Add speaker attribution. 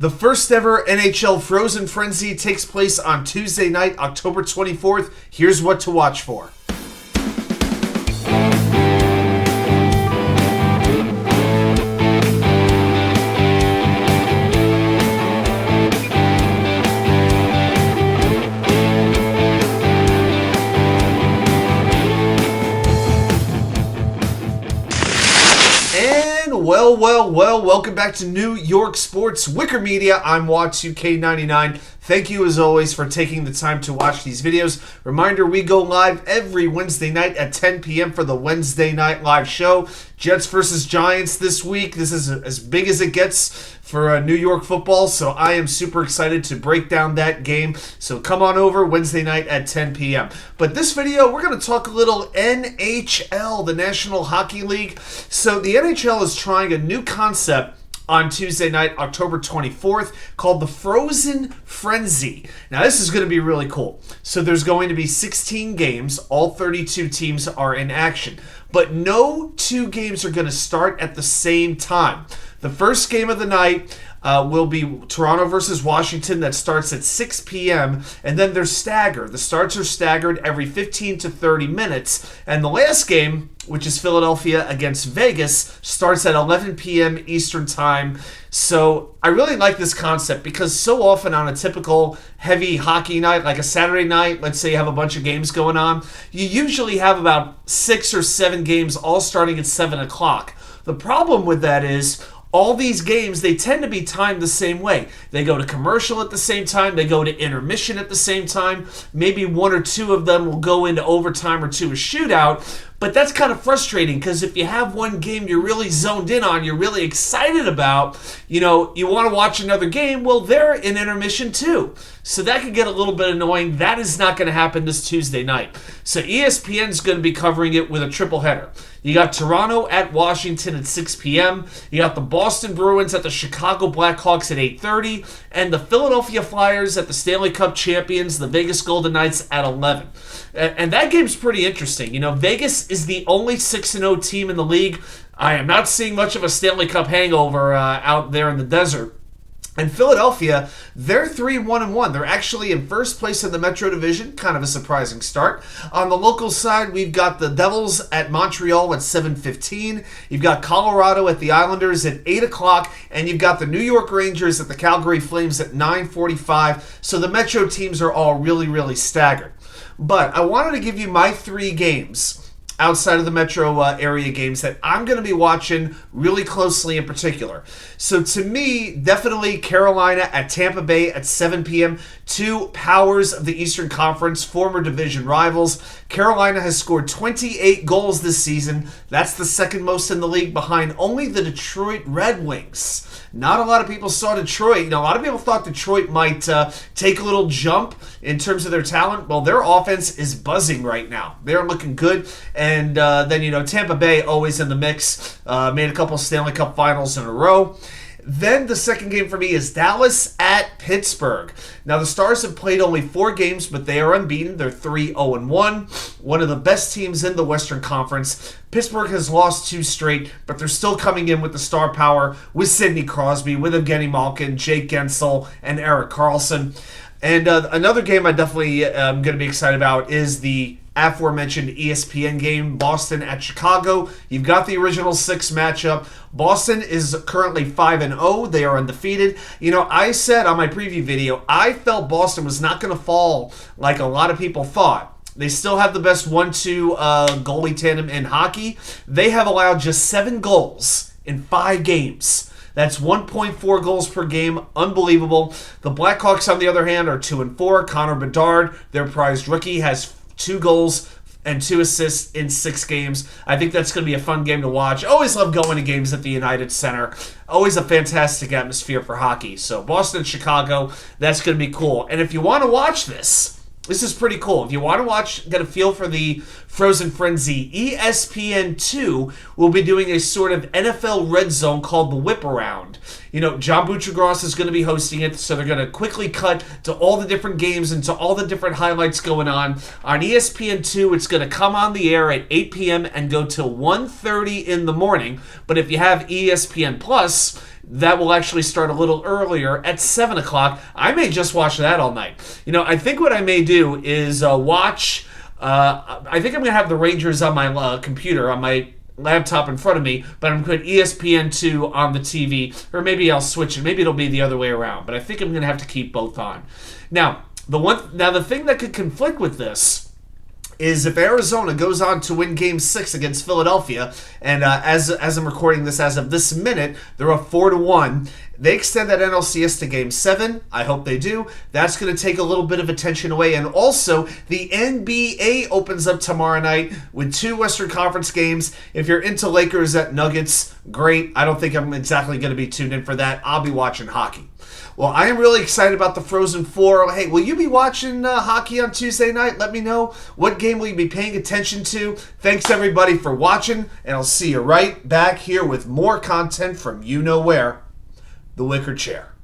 Speaker 1: The first ever NHL Frozen Frenzy takes place on Tuesday night, October 24th. Here's what to watch for. Well, welcome back to New York Sports WickerMedia. I'm WA2K99. Thank you, as always, for taking the time to watch these videos. Reminder, we go live every Wednesday night at 10 p.m. for the Wednesday Night Live show. Jets versus Giants this week. This is as big as it gets for New York football, so I am super excited to break down that game. So come on over Wednesday night at 10 p.m. But this video, we're going to talk a little NHL, the National Hockey League. So the NHL is trying a new concept on Tuesday night, October 24th, called the Frozen Frenzy. Now, this is going to be really cool. So there's going to be 16 games. All 32 teams are in action. But no two games are going to start at the same time. The first game of the night will be Toronto versus Washington. That starts at 6 p.m. And then they're staggered. The starts are staggered every 15 to 30 minutes. And the last game, which is Philadelphia against Vegas, starts at 11 p.m. Eastern Time. So I really like this concept because so often on a typical heavy hockey night, like a Saturday night, let's say you have a bunch of games going on, you usually have about 6 or 7 games all starting at 7 o'clock. The problem with that is all these games, they tend to be timed the same way. They go to commercial at the same time. They go to intermission at the same time. Maybe one or two of them will go into overtime or to a shootout. But that's kind of frustrating because if you have one game you're really zoned in on, you're really excited about, you want to watch another game, well, they're in intermission too. So that could get a little bit annoying. That is not going to happen this Tuesday night. So ESPN's going to be covering it with a triple header. You got Toronto at Washington at 6 p.m. You got the Boston Bruins at the Chicago Blackhawks at 8:30. And the Philadelphia Flyers at the Stanley Cup champions, the Vegas Goldenknights, at 11. And that game's pretty interesting. Vegas is the only 6-0 team in the league. I am not seeing much of a Stanley Cup hangover out there in the desert. And Philadelphia, they're 3-1-1. They're actually in first place in the Metro Division. Kind of a surprising start. On the local side, we've got the Devils at Montreal at 7:15. You've got Colorado at the Islanders at 8 o'clock. And you've got the New York Rangers at the Calgary Flames at 9:45. So the Metro teams are all really, really staggered. But I wanted to give you my 3 games outside of the metro area games that I'm going to be watching really closely in particular. So to me, definitely Carolina at Tampa Bay at 7 p.m. Two powers of the Eastern Conference, former division rivals. Carolina has scored 28 goals this season. That's the second most in the league, behind only the Detroit Red Wings. Not a lot of people saw Detroit. A lot of people thought Detroit might take a little jump in terms of their talent. Well, their offense is buzzing right now. They're looking good. And then, Tampa Bay always in the mix. Made a couple Stanley Cup finals in a row. Then the second game for me is Dallas at Pittsburgh. Now, the Stars have played only 4 games, but they are unbeaten. They're 3-0-1. One of the best teams in the Western Conference. Pittsburgh has lost 2 straight, but they're still coming in with the star power with Sidney Crosby, with Evgeny Malkin, Jake Gensel, and Erik Karlsson. And another game I definitely am going to be excited about is the aforementioned ESPN game, Boston at Chicago. You've got the original 6 matchup. Boston is currently 5-0. They are undefeated. I said on my preview video, I felt Boston was not going to fall like a lot of people thought. They still have the best 1-2 goalie tandem in hockey. They have allowed just 7 goals in 5 games. That's 1.4 goals per game. Unbelievable. The Blackhawks, on the other hand, are 2-4. Connor Bedard, their prized rookie, has 2 goals and 2 assists in 6 games. I think that's going to be a fun game to watch. Always love going to games at the United Center. Always a fantastic atmosphere for hockey. So Boston, Chicago, that's going to be cool. And if you want to watch this is pretty cool. If you want to get a feel for the Frozen Frenzy, ESPN2 will be doing a sort of NFL red zone called the Whiparound. John Buccigross is going to be hosting it, so they're going to quickly cut to all the different games and to all the different highlights going on. On ESPN2, it's going to come on the air at 8 p.m. and go till 1:30 in the morning. But if you have ESPN Plus, that will actually start a little earlier at 7 o'clock. I may just watch that all night. I think what I may do is watch... I think I'm going to have the Rangers on my computer, on my laptop in front of me, but I'm going to put ESPN2 on the TV, or maybe I'll switch it. Maybe it'll be the other way around, but I think I'm going to have to keep both on. Now, the thing that could conflict with this is if Arizona goes on to win Game 6 against Philadelphia, and as I'm recording this as of this minute, they're up 4-1. They extend that NLCS to Game 7. I hope they do. That's going to take a little bit of attention away. And also, the NBA opens up tomorrow night with 2 Western Conference games. If you're into Lakers at Nuggets, great. I don't think I'm exactly going to be tuned in for that. I'll be watching hockey. Well, I am really excited about the Frozen Four. Hey, will you be watching hockey on Tuesday night? Let me know. What game will you be paying attention to? Thanks, everybody, for watching, and I'll see you right back here with more content from you know where. The Wicker Chair.